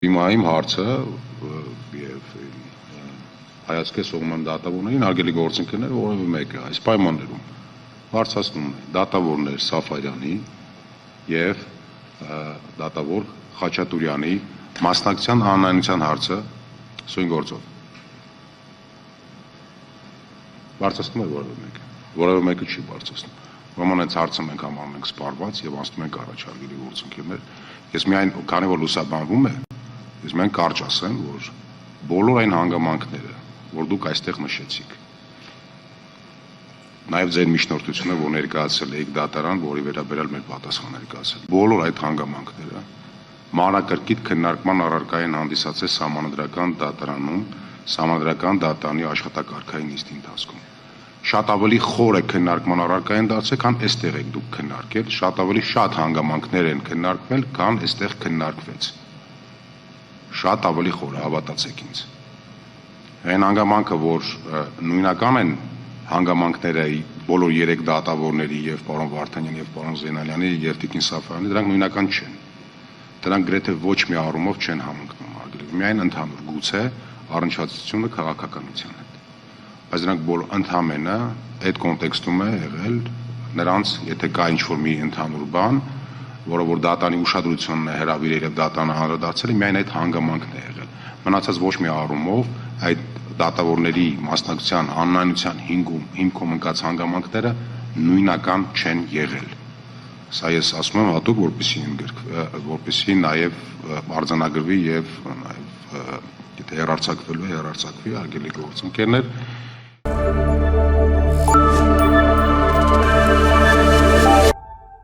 Իմ հարցը եւ հայացքես ուղղում եմ դատավորներին, արգելի գործընկերներ, որևէ մեկը այս պայմաններում բարձրացնում է դատավորներ Սաֆարյանի եւ դատավոր Խաչատուրյանի մասնակցության անհանրության հարցը սույն գործով։ Բարձրացնում է որևէ մեկը չի բարձրացնում։ Ուրեմն այս հարցը մենք համարում ենք սպառված եւ անցնում ենք առաջ, արգելի գործընկերներ։ Ես միայն քանի որ լուսաբանվում է, ես մենք կարճ ասեմ, որ բոլոր այն հանգամանքները, որ դուք այստեղ նշեցիք, նաև ձեր միջնորդությունը, որ ներկայացել եք դատարան, որի վերաբերյալ մեր պատասխան ներկայացել, բոլոր այդ հանգամանքները մանրակրկիտ քննարկման առարկա են հանդիսացել Սահմանադրական դատարանում, Սահմանադրական դատարանի աշխատակարգային նիստի ընթացքում։ Շատ ավելի խորը քննարկման առարկա են դարձել, քան այստեղ եք դուք քննարկել, շատ ավելի շատ հանգամանքներ են քննարկվել, քան այստեղ քննարկվեց։ Շատ ավելի խորը, հավատացեք ինձ։ Այն հանգամանքը, որ նույնական են հանգամանքները բոլոր 3 դատավորների եւ պարոն Վարդանյանի եւ պարոն Զենալյանի եւ Տիկին Սաֆարյանի, դրանք նույնական չեն։ Դրանք գրեթե ոչ մի առումով չեն համընկնում, արգելի։ Միայն ընդհանուր գուցե առնչվածությունը քաղաքականության հետ։ Բայց դրանք բոլոր ընդհանրը այդ կոնտեքստում է եղել նրանց, եթե կա ինչ-որ մի ընդհանուր բան, որը որ դատանի ուշադրությունն է հրավիրել եւ դատանը հանրադարձել, միայն այդ հանգամանքն է եղել։ Մնացած ոչ մի առումով այդ դատավորների մասնակցության անհանրության հիմքում ընկած հանգամանքները նույնական չեն եղել։ Սա ես ասում եմ հատուկ, որպեսզի նաեւ արձանագրվի եւ նաեւ եթե հեռարձակվելու է, հեռարձակվի, արգելի գործընկերներ,